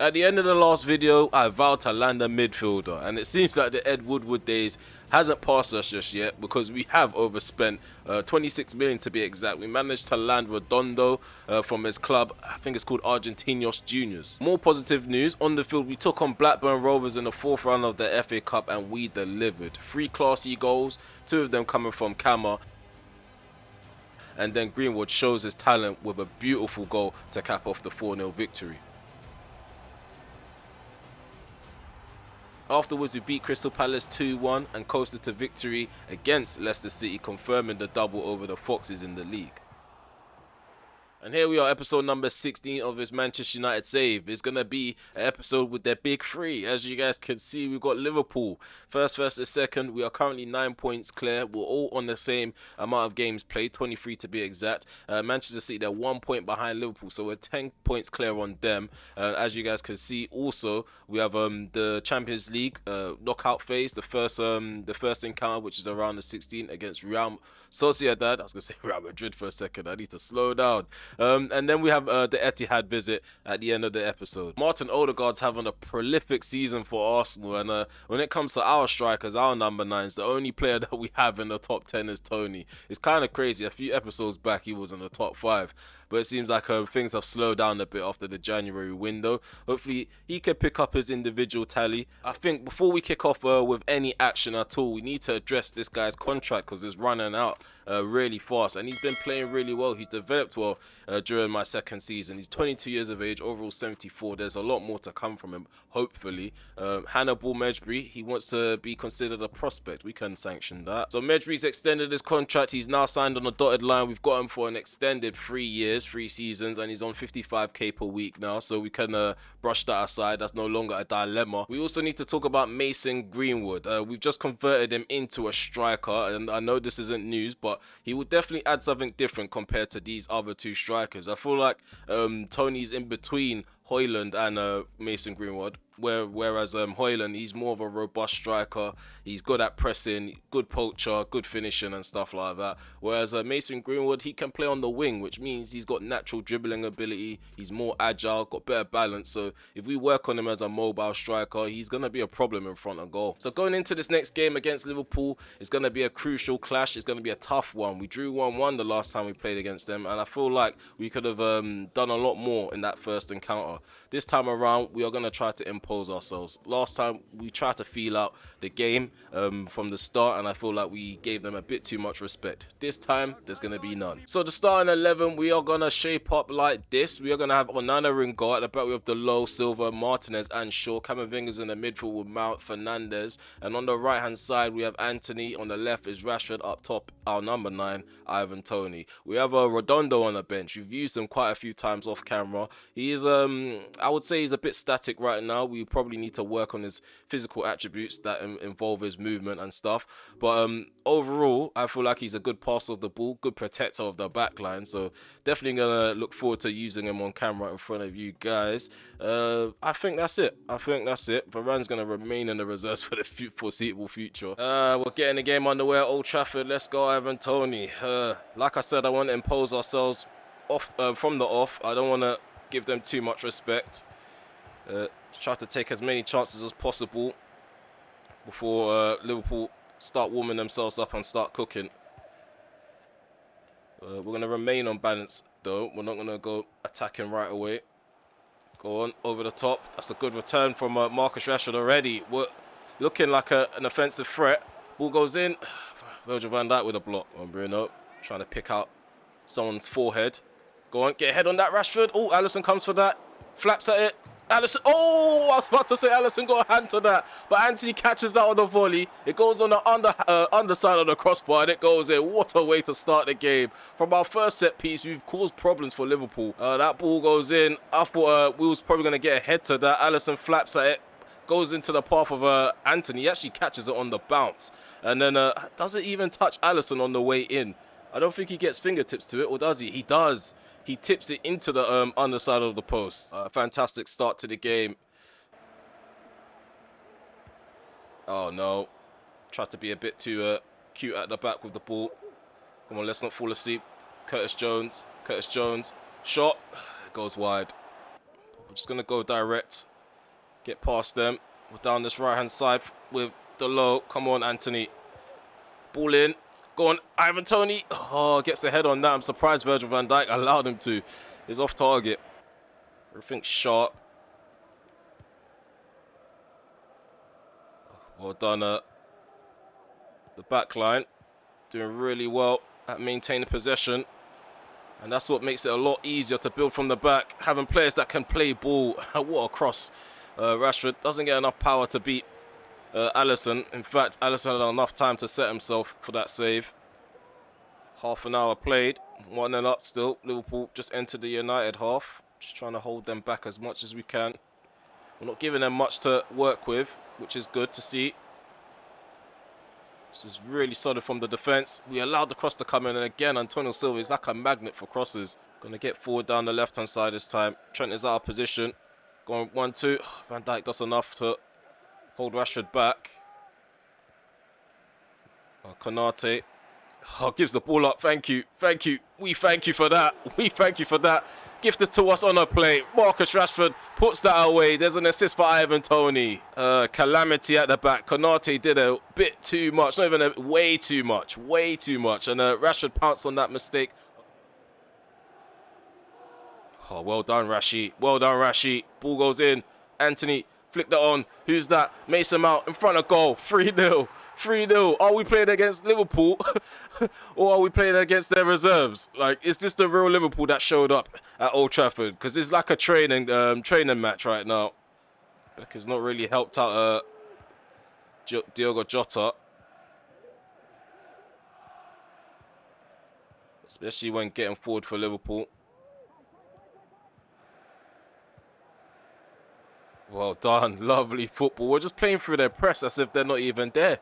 At the end of the last video, I vowed to land a midfielder, and it seems like the Ed Woodward days hasn't passed us just yet because we have overspent 26 million to be exact. We managed to land Redondo from his club, I think it's called Argentinos Juniors. More positive news, on the field we took on Blackburn Rovers in the 4th round of the FA Cup and we delivered. 3 classy goals, 2 of them coming from Kama. And then Greenwood shows his talent with a beautiful goal to cap off the 4-0 victory. Afterwards, we beat Crystal Palace 2-1 and coasted to victory against Leicester City, confirming the double over the Foxes in the league. And here we are, episode number 16 of this Manchester United save. It's going to be an episode with their big three. As you guys can see, we've got Liverpool first versus second. We are currently 9 points clear. We're all on the same amount of games played, 23 to be exact. Manchester City, they're 1 point behind Liverpool, so we're 10 points clear on them. As you guys can see, also, we have the Champions League knockout phase, the first encounter, which is around the 16th against Sociedad. I was going to say Real Madrid for a second. I need to slow down. And then we have the Etihad visit at the end of the episode. Martin Odegaard's having a prolific season for Arsenal, and when it comes to our strikers, our number 9s, the only player that we have in the top 10 is Tony. It's kind of crazy. A few episodes back, he was in the top 5. But it seems like things have slowed down a bit after the January window. Hopefully, he can pick up his individual tally. I think before we kick off with any action at all, we need to address this guy's contract because it's running out really fast. And he's been playing really well. He's developed well during my second season. He's 22 years of age, overall 74. There's a lot more to come from him, hopefully. Hannibal Mejbri, he wants to be considered a prospect. We can sanction that. So Mejbri's extended his contract. He's now signed on a dotted line. We've got him for an extended 3 years. 3 seasons, and he's on 55k per week now, so we can brush that aside. That's no longer a dilemma. We also need to talk about Mason Greenwood. We've just converted him into a striker, and I know this isn't news, but he will definitely add something different compared to these other 2 strikers. I feel like Tony's in between Højlund and Mason Greenwood, whereas Højlund, he's more of a robust striker. He's good at pressing, good poacher, good finishing and stuff like that. Whereas Mason Greenwood, he can play on the wing, which means he's got natural dribbling ability. He's more agile, got better balance. So if we work on him as a mobile striker, he's going to be a problem in front of goal. So going into this next game against Liverpool, it's going to be a crucial clash. It's going to be a tough one. We drew 1-1 the last time we played against them, and I feel like we could have done a lot more in that first encounter. This time around, we are going to try to impose ourselves. Last time, we tried to feel out the game from the start, and I feel like we gave them a bit too much respect. This time, there's going to be none. So the starting 11, we are going to shape up like this. We are going to have Onana in goal. At the back, we have Delo, Silva, Martinez, and Shaw. Camavinga's in the midfield with Mount, Fernandez. And on the right-hand side, we have Anthony. On the left is Rashford. Up top, our number 9, Ivan Toney. We have Redondo on the bench. We've used him quite a few times off camera. He is, I would say he's a bit static right now. We probably need to work on his physical attributes that involve his movement and stuff. But overall, I feel like he's a good passer of the ball, good protector of the back line. So definitely going to look forward to using him on camera in front of you guys. I think that's it. Varane's going to remain in the reserves for the foreseeable future. We're getting the game underway at Old Trafford. Let's go, Ivan Toney. Like I said, I want to impose ourselves off from the off. I don't want to give them too much respect. Try to take as many chances as possible before Liverpool start warming themselves up and start cooking. We're going to remain on balance though. We're not going to go attacking right away. Go on, over the top. That's a good return from Marcus Rashford already. We're looking like an offensive threat. Ball goes in. Virgil van Dijk with a block. On Bruno, trying to pick out someone's forehead. Go on, get ahead on that, Rashford. Oh, Alisson comes for that. Flaps at it. Alisson. Oh, I was about to say Alisson got a hand to that. But Anthony catches that on the volley. It goes on the underside of the crossbar and it goes in. What a way to start the game. From our first set piece, we've caused problems for Liverpool. That ball goes in. I thought we was probably going to get a head to that. Alisson flaps at it. Goes into the path of Anthony. He actually catches it on the bounce. And then doesn't even touch Alisson on the way in. I don't think he gets fingertips to it, or does he? He does. He tips it into the underside of the post. Fantastic start to the game. Oh, no. Tried to be a bit too cute at the back with the ball. Come on, let's not fall asleep. Curtis Jones. Shot. Goes wide. I'm just going to go direct. Get past them. We're down this right-hand side with the low. Come on, Anthony. Ball in. Go on, Ivan Toney. Oh, gets the head on that. I'm surprised Virgil van Dijk allowed him to. He's off target. Everything's sharp. Well done, the back line. Doing really well at maintaining possession. And that's what makes it a lot easier to build from the back. Having players that can play ball. What a cross. Rashford doesn't get enough power to beat Alisson. In fact, Alisson had enough time to set himself for that save. Half an hour played. 1-0 up still. Liverpool just entered the United half. Just trying to hold them back as much as we can. We're not giving them much to work with, which is good to see. This is really solid from the defence. We allowed the cross to come in, and again, Antonio Silva is like a magnet for crosses. Going to get forward down the left-hand side this time. Trent is out of position. Going 1-2. Van Dijk does enough to hold Rashford back. Konate. Oh, gives the ball up. Thank you. Thank you. We thank you for that. We thank you for that. Gifted to us on a play. Marcus Rashford puts that away. There's an assist for Ivan Toney. Calamity at the back. Konate did a bit too much. Not even way too much. Way too much. And Rashford pounced on that mistake. Oh, well done, Rashi. Well done, Rashi. Ball goes in. Anthony flicked it on. Who's that? Mason Mount in front of goal. 3-0. 3-0. Are we playing against Liverpool or are we playing against their reserves? Like, is this the real Liverpool that showed up at Old Trafford? Because it's like a training match right now. Beck has not really helped out Diogo Jota. Especially when getting forward for Liverpool. Well done. Lovely football. We're just playing through their press as if they're not even there.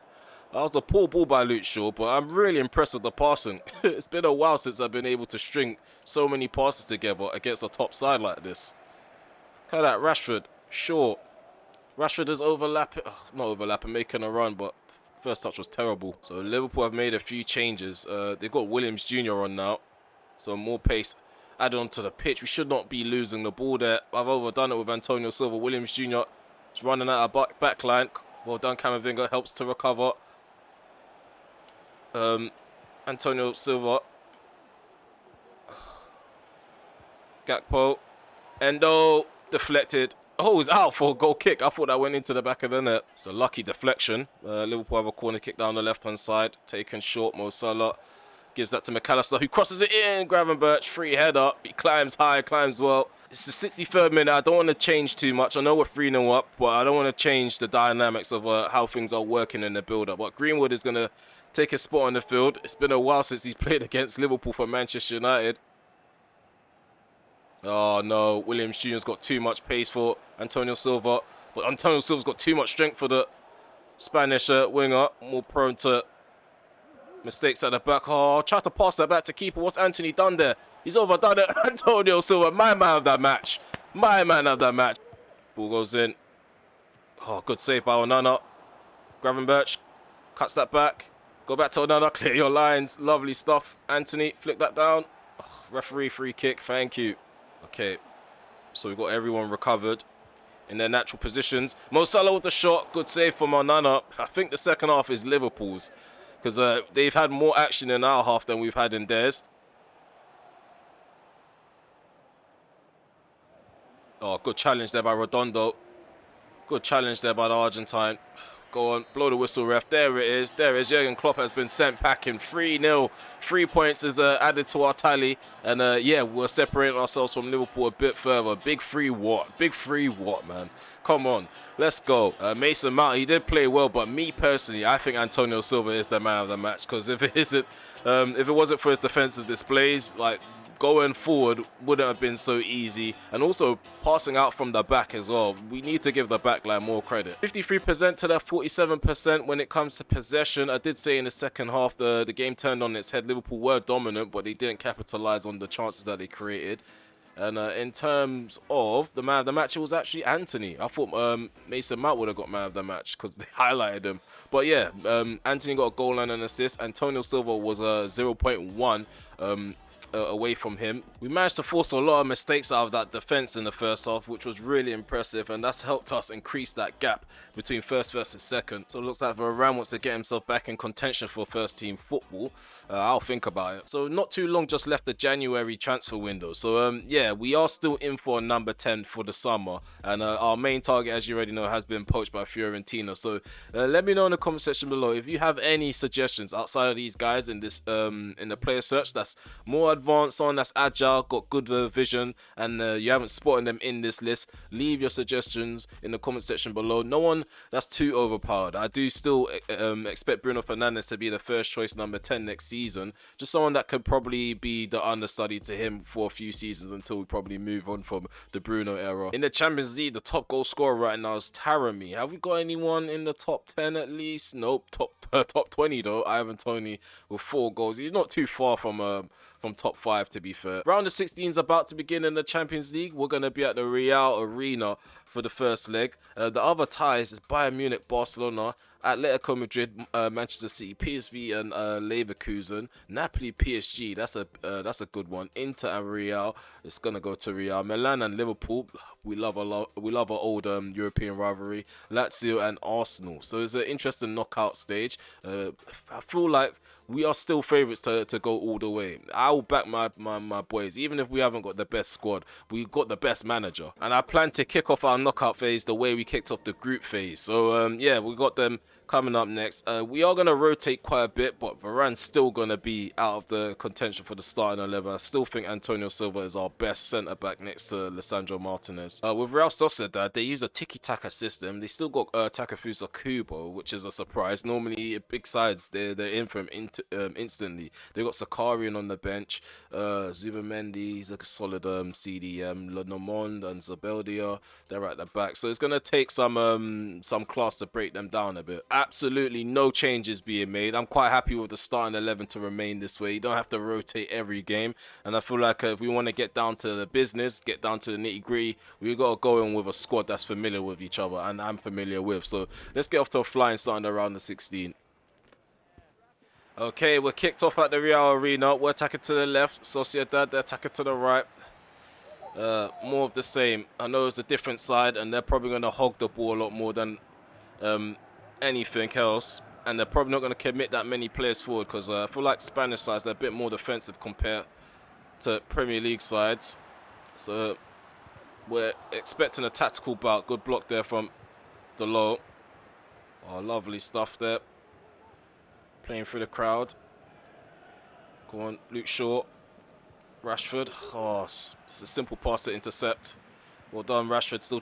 That was a poor ball by Luke Shaw, but I'm really impressed with the passing. It's been a while since I've been able to string so many passes together against a top side like this. Look at that, Rashford. Shaw. Rashford is overlapping. Not overlapping, making a run, but the first touch was terrible. So Liverpool have made a few changes. They've got Williams Jr. on now. So more pace added onto the pitch. We should not be losing the ball there. I've overdone it with Antonio Silva. Williams Jr. is running out of back line. Well done, Camavinga. Helps to recover. Antonio Silva. Gakpo. Endo. Deflected. Oh, he's out for a goal kick. I thought that went into the back of the net. It's a lucky deflection. Liverpool have a corner kick down the left-hand side. Taken short. Mo Salah gives that to McAllister, who crosses it in. Gravenberch, free header. He climbs high, climbs well. It's the 63rd minute. I don't want to change too much. I know we're 3-0 up, but I don't want to change the dynamics of how things are working in the build-up. But Greenwood is going to take his spot on the field. It's been a while since he's played against Liverpool for Manchester United. Oh no, Williams Jr.'s got too much pace for Antonio Silva. But Antonio Silva's got too much strength for the Spanish winger. More prone to mistakes at the back. Oh, try to pass that back to keeper. What's Anthony done there? He's overdone it. Antonio Silva, my man of that match. My man of that match. Ball goes in. Oh, good save by Onana. Gravenberch cuts that back. Go back to Onana. Clear your lines. Lovely stuff. Anthony, flick that down. Oh, referee free kick. Thank you. Okay. So we've got everyone recovered in their natural positions. Mo Salah with the shot. Good save from Onana. I think the second half is Liverpool's, because they've had more action in our half than we've had in theirs. Oh, good challenge there by Redondo. Good challenge there by the Argentine. Go on, blow the whistle, ref. There it is. There it is. Jurgen Klopp has been sent packing. 3-0. 3 points is added to our tally. And yeah, we're separating ourselves from Liverpool a bit further. Big 3 what? Big 3 what, man? Come on. Let's go. Mason Mount, he did play well, but me personally, I think Antonio Silva is the man of the match. Because if it wasn't for his defensive displays, like, going forward wouldn't have been so easy, and also passing out from the back as well. We need to give the back line more credit. 53% to their 47% when it comes to possession. I did say in the second half the game turned on its head. Liverpool were dominant, but they didn't capitalize on the chances that they created. And in terms of the man of the match, it was actually Anthony. I thought Mason Mount would have got man of the match because they highlighted him. But yeah, Anthony got a goal and an assist. Antonio Silva was 0.1. away from him. We managed to force a lot of mistakes out of that defense in the first half, which was really impressive, and that's helped us increase that gap between first versus second. So it looks like Varane wants to get himself back in contention for first team football. I'll think about it. So not too long just left the January transfer window. So yeah, we are still in for a number 10 for the summer, and our main target, as you already know, has been poached by Fiorentina. So let me know in the comment section below if you have any suggestions outside of these guys in this in the player search that's more advanced on, that's agile, got good vision, and you haven't spotted them in this list. Leave your suggestions in the comment section below. No one that's too overpowered. I do still expect Bruno Fernandes to be the first choice number 10 next season. Just someone that could probably be the understudy to him for a few seasons until we probably move on from the Bruno era. In the Champions League, the top goal scorer right now is Taremi. Have we got anyone in the top 10 at least? Nope. Top 20 though. Ivan Toney with 4 goals. He's not too far from top 5, to be fair. Round of 16 is about to begin in the Champions League. We're going to be at the Real Arena for the first leg. The other ties is Bayern Munich, Barcelona, Atletico Madrid, Manchester City, PSV and Leverkusen, Napoli, PSG. That's a good one. Inter and Real. It's gonna go to Real. Milan and Liverpool. We love our old European rivalry. Lazio and Arsenal. So it's an interesting knockout stage. I feel like we are still favourites to go all the way. I will back my boys. Even if we haven't got the best squad, we've got the best manager. And I plan to kick off our knockout phase the way we kicked off the group phase. So, yeah, we got them coming up next. We are going to rotate quite a bit, but Varane's still going to be out of the contention for the starting 11. I still think Antonio Silva is our best centre-back next to Lisandro Martinez. With Real Sociedad, they use a tiki-taka system. They still got Takefusa Kubo, which is a surprise. Normally, big sides, they're in for him instantly. They got Sakarian on the bench. Zubamendi, he's a solid CDM. Lenormand and Zabeldia, they're at the back. So it's going to take some class to break them down a bit. Absolutely no changes being made. I'm quite happy with the starting 11 to remain this way. You don't have to rotate every game, and I feel like if we want to get down to the business, get down to the nitty-gritty, we've got to go in with a squad that's familiar with each other, and I'm familiar with. So let's get off to a flying starting around the 16. Okay, we're kicked off at the Real Arena. We're attacking to the left. Sociedad, they're attacking to the right. More of the same. I know it's a different side, and they're probably going to hog the ball a lot more than anything else, and they're probably not going to commit that many players forward, because I feel like Spanish sides are a bit more defensive compared to Premier League sides. So we're expecting a tactical bout. Good block there from Delo. Oh, lovely stuff there. Playing through the crowd. Go on, Luke Shaw. Rashford. Oh, it's a simple pass to intercept. Well done, Rashford, still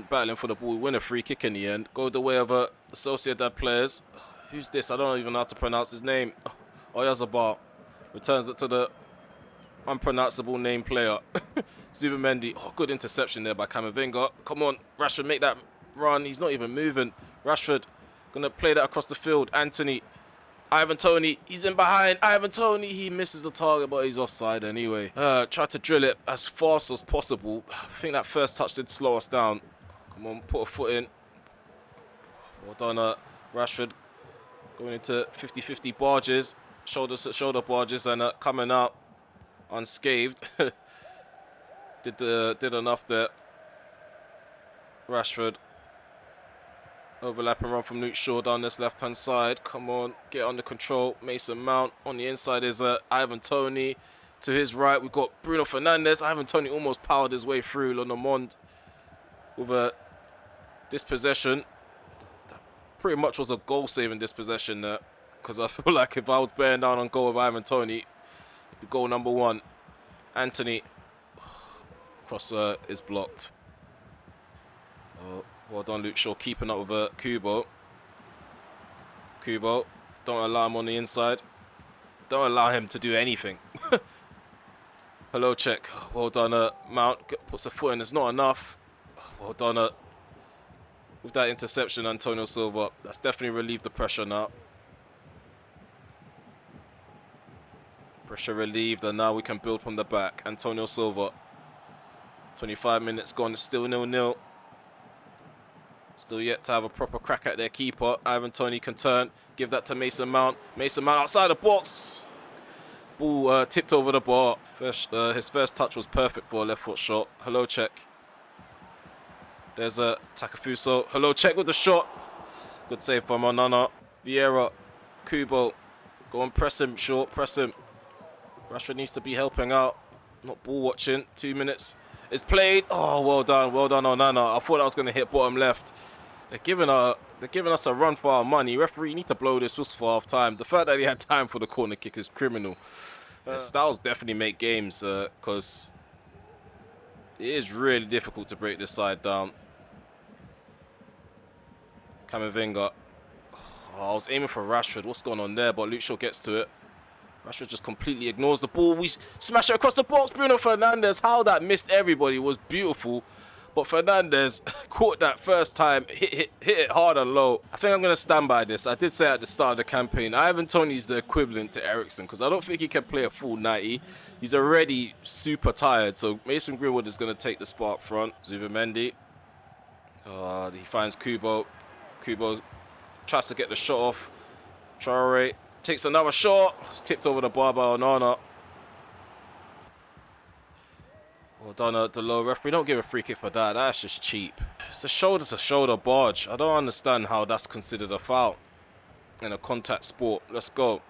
battling for the ball. We win a free kick in the end. Go the way of the Sociedad players. Who's this? I don't even know how to pronounce his name. Oyarzabal returns it to the unpronounceable name player. Zubamendi. Oh, good interception there by Camavinga. Come on, Rashford, make that run. He's not even moving. Rashford gonna play that across the field. Anthony. Ivan Toney, he's in behind. Ivan Toney, he misses the target, but he's offside anyway. Try to drill it as fast as possible. I think that first touch did slow us down. Come on, put a foot in. Well done, Rashford. Going into 50-50 barges, shoulder to shoulder barges, and coming out unscathed. did enough there. Rashford. Overlapping run from Luke Shaw down this left-hand side. Come on, get under control. Mason Mount. On the inside is Ivan Toney. To his right, we've got Bruno Fernandes. Ivan Toney almost powered his way through Lenormand with a dispossession. That pretty much was a goal-saving dispossession there, because I feel like if I was bearing down on goal with Ivan Toney, it'd be goal number 1. Anthony. Cross is blocked. Oh. Well done, Luke Shaw, keeping up with Kubo. Kubo, don't allow him on the inside. Don't allow him to do anything. Hello, check. Well done, Mount. Puts a foot in. It's not enough. Well done, with that interception, Antonio Silva. That's definitely relieved the pressure now. Pressure relieved, and now we can build from the back. Antonio Silva. 25 minutes gone. It's still 0-0. Still yet to have a proper crack at their keeper. Ivan Toney can turn, give that to Mason Mount. Mason Mount outside the box. Ball tipped over the bar. His first touch was perfect for a left foot shot. Hello, check. There's a Takafuso. Hello, check with the shot. Good save from Onana. Vieira. Kubo. Go on, press him, short, press him. Rashford needs to be helping out. Not ball watching. 2 minutes. It's played. Oh, well done, Onana. I thought I was going to hit bottom left. They're giving us a run for our money. Referee, you need to blow this whistle for half time. The fact that he had time for the corner kick is criminal. Styles definitely make games because it is really difficult to break this side down. Camavinga. Oh, I was aiming for Rashford. What's going on there? But Luke Shaw gets to it. Rashford just completely ignores the ball. We smash it across the box. Bruno Fernandes. How that missed everybody was beautiful. But Fernandes caught that first time, hit it hard and low. I think I'm going to stand by this. I did say at the start of the campaign, Ivan Toney's the equivalent to Eriksen because I don't think he can play a full 90. He's already super tired. So Mason Greenwood is going to take the spot up front. Zubimendi. He finds Kubo. Kubo tries to get the shot off. Traore takes another shot. It's tipped over the bar by Onana. Well done, the low referee. Don't give a free kick for that. That's just cheap. It's a shoulder-to-shoulder barge. I don't understand how that's considered a foul in a contact sport. Let's go.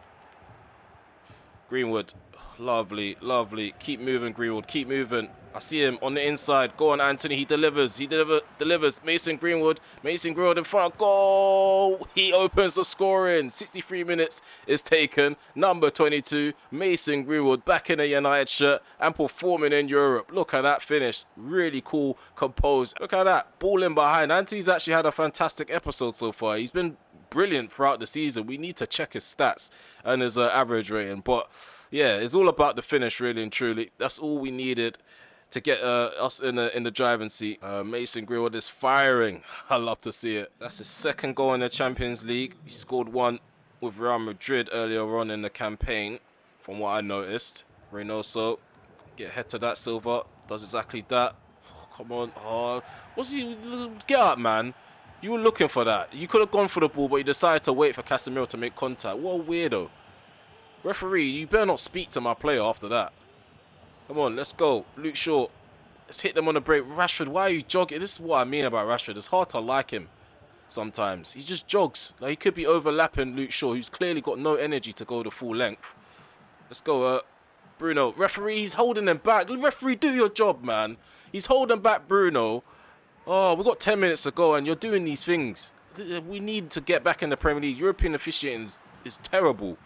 Greenwood. Lovely, lovely. Keep moving, Greenwood. Keep moving. I see him on the inside. Go on, Anthony. He delivers. He delivers. Mason Greenwood. Mason Greenwood in front. Goal! He opens the scoring. 63 minutes is taken. Number 22, Mason Greenwood, back in a United shirt and performing in Europe. Look at that finish. Really cool, composed. Look at that. Ball in behind. Anthony's actually had a fantastic episode so far. He's been brilliant throughout the season. We need to check his stats and his average rating. But yeah, it's all about the finish, really and truly. That's all we needed to get us in the driving seat. Mason Greenwood is firing. I love to see it. That's his second goal in the Champions League. He scored one with Real Madrid earlier on in the campaign, from what I noticed. Reynoso, get head to that. Silva does exactly that. Oh, come on. Oh, what's he? Get up, man. You were looking for that. You could have gone for the ball, but you decided to wait for Casemiro to make contact. What a weirdo. Referee, you better not speak to my player after that. Come on, let's go. Luke Shaw. Let's hit them on the break. Rashford, why are you jogging? This is what I mean about Rashford. It's hard to like him sometimes. He just jogs. Like, he could be overlapping Luke Shaw, who's clearly got no energy to go the full length. Let's go, Bruno. Referee, he's holding them back. Referee, do your job, man. He's holding back Bruno. Oh, we've got 10 minutes to go, and you're doing these things. We need to get back in the Premier League. European officiating is terrible.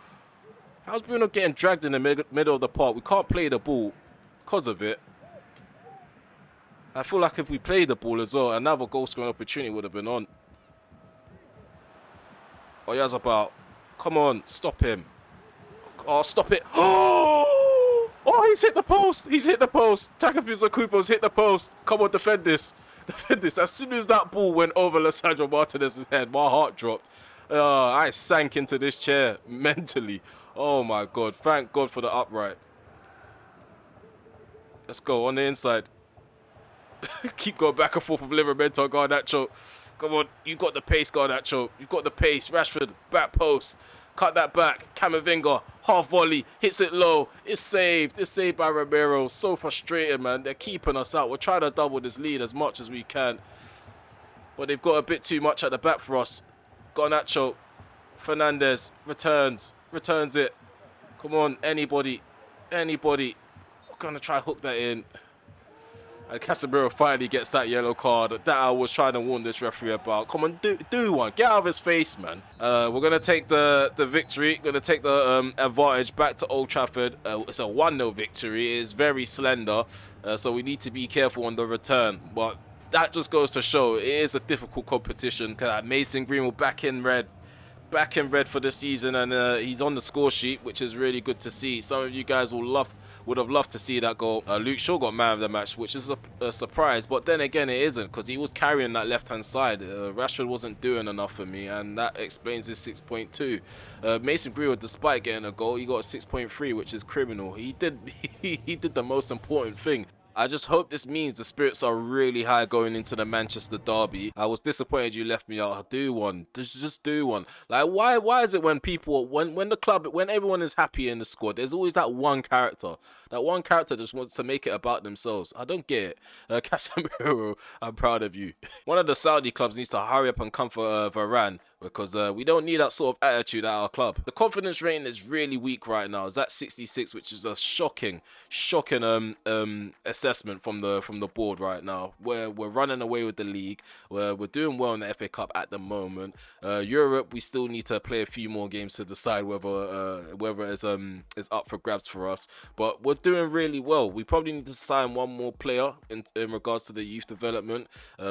How's Bruno getting dragged in the middle of the park? We can't play the ball because of it. I feel like if we played the ball as well, another goal scoring opportunity would have been on. Oh, Yazabal. Come on, stop him. Oh, stop it. Oh, he's hit the post. He's hit the post. Takafuso Kupo's hit the post. Come on, defend this. Defend this. As soon as that ball went over Lisandro Martinez's head, my heart dropped. I sank into this chair mentally. Oh, my God. Thank God for the upright. Let's go on the inside. Keep going back and forth with Livramento, Garnacho. Come on, you got the pace, Garnacho. You've got the pace. Rashford, back post. Cut that back. Camavinga, half volley. Hits it low. It's saved. It's saved by Romero. So frustrated, man. They're keeping us out. We're trying to double this lead as much as we can. But they've got a bit too much at the back for us. Garnacho. Fernandes returns. Returns it. Come on, anybody. Anybody. We're going to try hook that in. And Casemiro finally gets that yellow card that I was trying to warn this referee about. Come on, do one. Get out of his face, man. We're going to take the victory. Going to take the advantage back to Old Trafford. It's a 1-0 victory. It is very slender. So we need to be careful on the return. But that just goes to show it is a difficult competition. Mason Greenwood back in red. Back in red for the season. And he's on the score sheet, which is really good to see. Some of you guys would have loved to see that goal. Luke Shaw got man of the match, which is a surprise. But then again, it isn't, because he was carrying that left-hand side. Rashford wasn't doing enough for me, and that explains his 6.2. Mason Greenwood, despite getting a goal, he got a 6.3, which is criminal. He did the most important thing. I just hope this means the spirits are really high going into the Manchester derby. I was disappointed you left me out. Do one. Just do one. Like, why is it when people, when the club, when everyone is happy in the squad, there's always that one character. That one character just wants to make it about themselves. I don't get it. Casemiro, I'm proud of you. One of the Saudi clubs needs to hurry up and come for Varane, because we don't need that sort of attitude at our club. The confidence rating is really weak right now. It's at 66, which is a shocking assessment from the board right now. We're running away with the league. We're doing well in the FA Cup at the moment. Europe, we still need to play a few more games to decide whether it's up for grabs for us. But we're doing really well. We probably need to sign one more player in regards to the youth development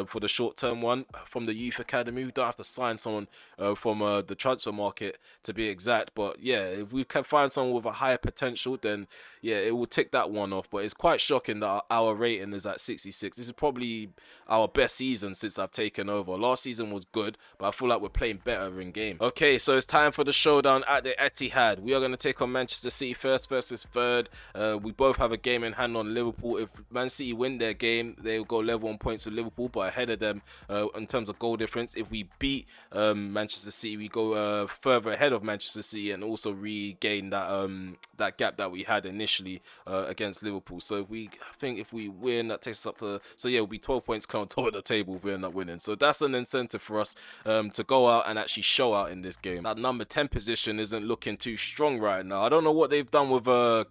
for the short-term one from the youth academy. We don't have to sign someone from the transfer market to be exact, but yeah, if we can find someone with a higher potential, then yeah, it will tick that one off. But it's quite shocking that our rating is at 66. This is probably our best season since I've taken over. Last season was good, but I feel like we're playing better in game. Okay, so it's time for the showdown at the Etihad. We are going to take on Manchester City first versus third. We both have a game in hand on Liverpool. If Man City win their game, they'll go level on points with Liverpool, but ahead of them in terms of goal difference. If we beat Manchester City, we go further ahead of Manchester City and also regain that gap that we had initially against Liverpool. So I think if we win, that takes us up to, so yeah, it'll be 12 points on top of the table if we end up winning. So that's an incentive for us to go out and actually show out in this game. That number 10 position isn't looking too strong right now. I don't know what they've done with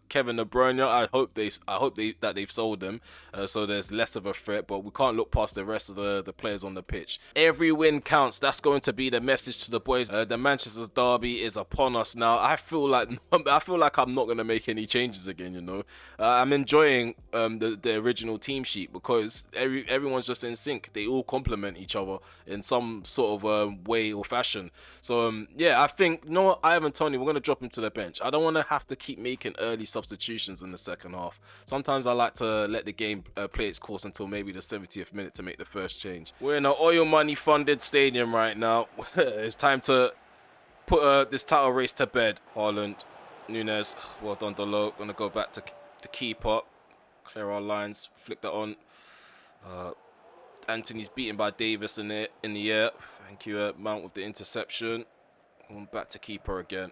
Kevin De Bruyne. I hope that they've sold him, so there's less of a threat. But we can't look past the rest of the players on the pitch. Every win counts. That's going to be the message to the boys. The Manchester derby is upon us now. I feel like I'm not gonna make any changes again. You know, I'm enjoying the original team sheet because everyone's just in sync. They all complement each other in some sort of way or fashion. So yeah, I think Ivan Toney, we're gonna drop him to the bench. I don't want to have to keep making early substitutions in the second half. Sometimes I like to let the game play its course until maybe the 70th minute to make the first change. We're in an oil money funded stadium right now. It's time to put this title race to bed. Haaland, Nunes, well done Delo. Gonna go back to the keeper, clear our lines, flick that on. Anthony's beaten by Davis in the air. Thank you, Mount with the interception. Going back to keeper again.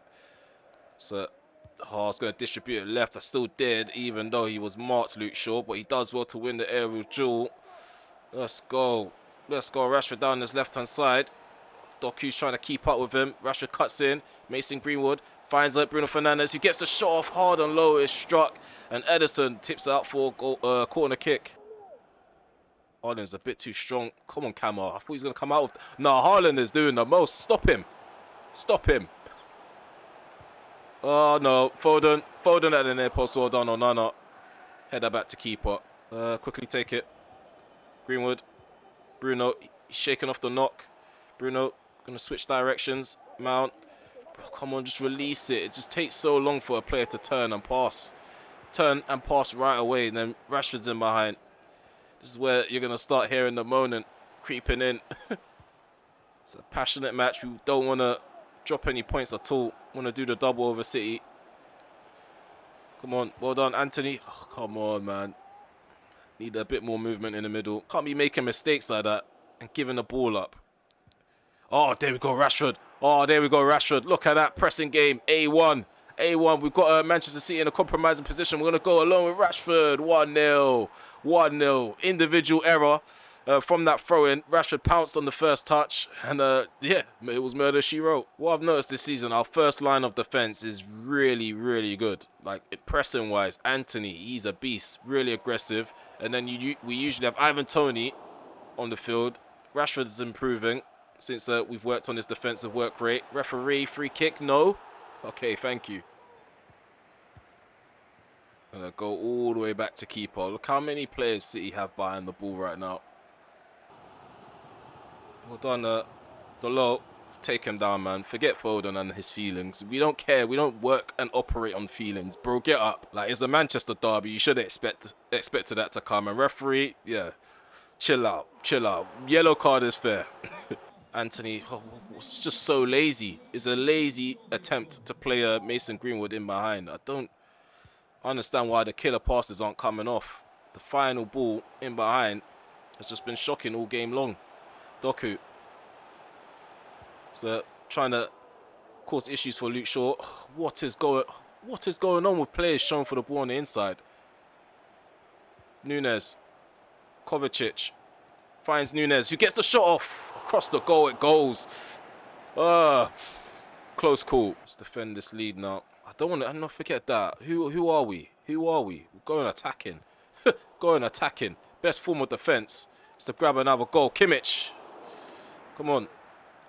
So I was going to distribute it left. I still did, even though he was marked, Luke Shaw, but he does well to win the aerial duel. Let's go. Rashford down this left-hand side. Doku's trying to keep up with him. Rashford cuts in. Mason Greenwood finds Bruno Fernandes, who gets the shot off hard and low. Is struck, and Ederson tips out for a corner kick. Haaland's a bit too strong. Come on, Camar. I thought he was going to come out with... No, Haaland is doing the most. Stop him. Oh, no. Foden at the near post. Well done, Onana. Header back to keeper. Quickly take it. Greenwood. Bruno. He's shaking off the knock. Bruno. Going to switch directions. Mount. Bro, come on, just release it. It just takes so long for a player to turn and pass. Turn and pass right away. And then Rashford's in behind. This is where you're going to start hearing the moaning creeping in. It's a passionate match. We don't want to drop any points at all. Want to do the double over City. Come on. Well done, Anthony. Oh, come on, man. Need a bit more movement in the middle. Can't be making mistakes like that and giving the ball up. Oh, there we go, Rashford. Look at that pressing game. A1. We've got Manchester City in a compromising position. We're going to go alone with Rashford. 1-0. Individual error from that throw-in. Rashford pounced on the first touch. And yeah, it was murder she wrote. What I've noticed this season, our first line of defense is really, really good. Like, pressing-wise, Anthony, he's a beast. Really aggressive. And then we usually have Ivan Toney on the field. Rashford's improving since we've worked on his defensive work rate. Referee, free kick, no. Okay, thank you. Gonna go all the way back to keeper. Look how many players City have behind the ball right now. Well done, Delo. Take him down, man. Forget Foden and his feelings. We don't care. We don't work and operate on feelings. Bro, get up. Like, it's a Manchester derby. You should have expected that to come. And referee, yeah, chill out. Yellow card is fair. Anthony, it's just so lazy. It's a lazy attempt to play Mason Greenwood in behind. I don't understand why the killer passes aren't coming off. the final ball in behind has just been shocking all game long. Doku. So trying to cause issues for Luke Shaw. What is going on with players showing for the ball on the inside? Nunes. Kovacic finds Nunes, who gets the shot off. Across the goal it goes. Close call. Let's defend this lead now. I don't want to not forget that. Who are we? Who are we? We're going attacking. Going attacking. Best form of defense is to grab another goal. Kimmich. Come on.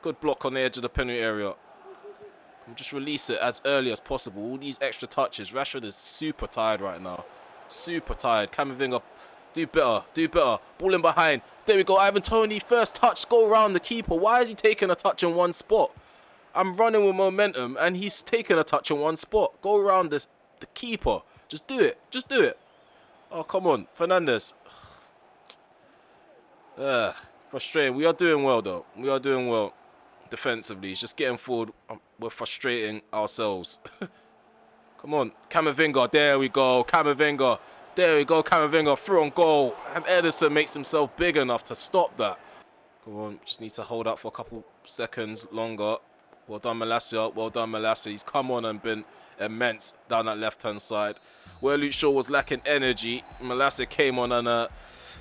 Good block on the edge of the penalty area. Just release it as early as possible. All these extra touches. Rashford is super tired right now. Super tired. Camavinga, do better. Do better. Ball in behind. There we go. Ivan Toney, first touch. Go around the keeper. Why is he taking a touch in one spot? I'm running with momentum and he's taking a touch in one spot. Go around the keeper. Just do it. Just do it. Oh, come on. Fernandes. Frustrating. We are doing well, though. We are doing well defensively. It's just getting forward. We're frustrating ourselves. Come on. Camavinga. There we go. Camavinga. There we go. Camavinga through on goal. And Edison makes himself big enough to stop that. Come on. Just need to hold up for a couple seconds longer. Well done, Malacia. Well done, Malacia. He's come on and been immense down that left-hand side. Where Luke Shaw was lacking energy, Malacia came on and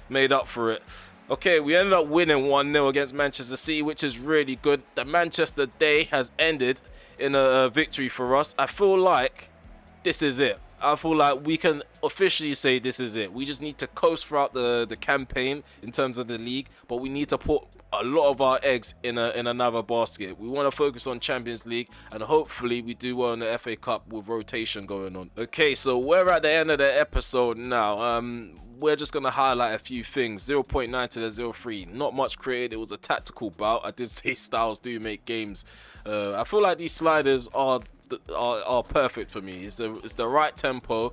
made up for it. Okay, we ended up winning 1-0 against Manchester City, which is really good. The Manchester day has ended in a victory for us. I feel like this is it. I feel like we can officially say this is it. We just need to coast throughout the campaign in terms of the league, but we need to put a lot of our eggs in another basket. We want to focus on Champions League, and hopefully we do well in the FA Cup with rotation going on. Okay, so we're at the end of the episode now. We're just going to highlight a few things. 0.9 to the 0.3. Not much created. It was a tactical bout. I did say styles do make games. I feel like these sliders are perfect for me. It's the right tempo,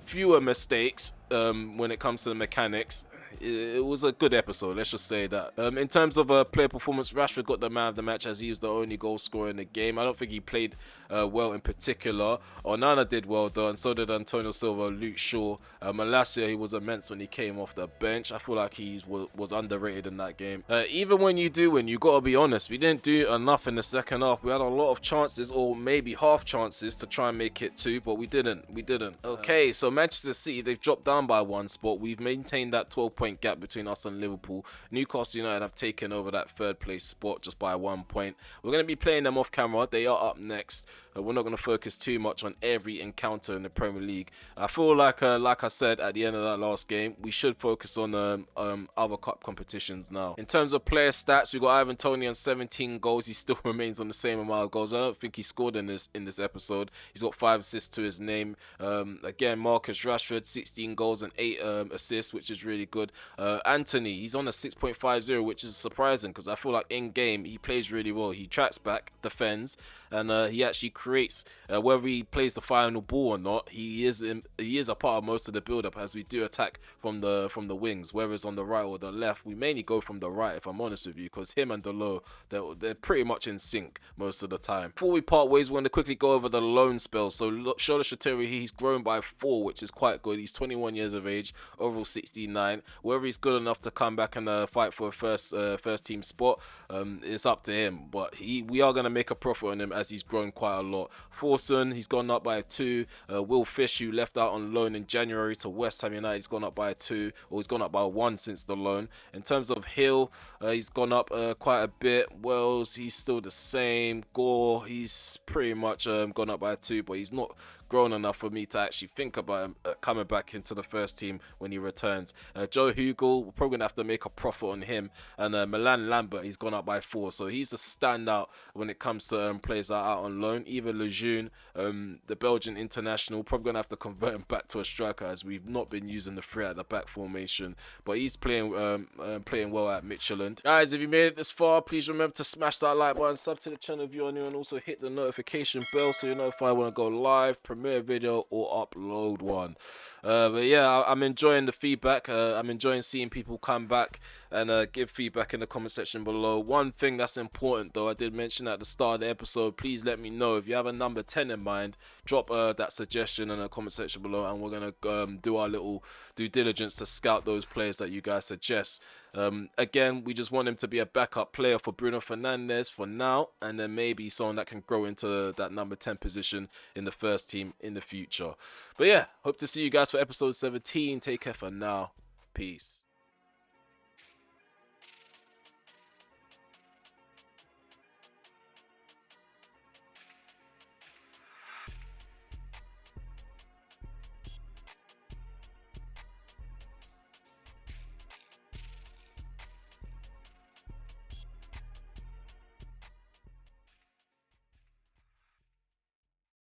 fewer mistakes when it comes to the mechanics. It was a good episode, let's just say that. In terms of player performance, Rashford got the man of the match as he was the only goal scorer in the game. I don't think he played well in particular. Onana did well though, and so did Antonio Silva, Luke Shaw. Malacia, he was immense when he came off the bench. I feel like he was underrated in that game. Even when you do win, you got to be honest. We didn't do enough in the second half. We had a lot of chances, or maybe half chances, to try and make it 2, but we didn't. Okay, so Manchester City, they've dropped down by 1 spot. We've maintained that 12-point gap between us and Liverpool. Newcastle United have taken over that 3rd place spot just by 1 point. We're going to be playing them off camera. They are up next. We're not going to focus too much on every encounter in the Premier League. I feel like I said at the end of that last game, we should focus on other cup competitions now. In terms of player stats, we got Ivan Toney on 17 goals. He still remains on the same amount of goals. I don't think he scored in this episode. He's got 5 assists to his name. Again, Marcus Rashford, 16 goals and 8 assists, which is really good. Anthony, he's on a 6.50, which is surprising because I feel like in game he plays really well. He tracks back, defends, and he actually creates. Whether he plays the final ball or not, he is a part of most of the build-up as we do attack from the wings. Whether it's on the right or the left, we mainly go from the right, if I'm honest with you, because him and Delo, they're pretty much in sync most of the time. Before we part ways, we're going to quickly go over the loan spell. So Shola Shatiri, he's grown by 4, which is quite good. He's 21 years of age, overall 69. Whether he's good enough to come back and fight for a first team spot, it's up to him. But we are going to make a profit on him as he's grown quite a lot. Forson, he's gone up by 2. Will Fish, who left out on loan in January to West Ham United, he's gone up by 2, or he's gone up by 1 since the loan. In terms of Hill, he's gone up quite a bit. Wells, he's still the same. Gore, he's pretty much gone up by 2, but he's not grown enough for me to actually think about him coming back into the first team when he returns. Joe Hugel, we're probably going to have to make a profit on him. And Milan Lambert, he's gone up by 4. So he's the standout when it comes to players that are out on loan. Even Lejeune, the Belgian international, probably going to have to convert him back to a striker as we've not been using the 3 at the back formation. But he's playing well at Midtjylland. Guys, if you made it this far, please remember to smash that like button, sub to the channel if you're new, and also hit the notification bell so you're notified when I go live, premiere video, or upload one. But yeah, I'm enjoying the feedback. I'm enjoying seeing people come back and give feedback in the comment section below. One thing that's important though, I did mention at the start of the episode, please let me know if you have a number 10 in mind. Drop that suggestion in the comment section below, and we're gonna do our little due diligence to scout those players that you guys suggest. Again, we just want him to be a backup player for Bruno Fernandes for now, and then maybe someone that can grow into that number 10 position in the first team in the future. But yeah, hope to see you guys for episode 17. Take care for now. Peace.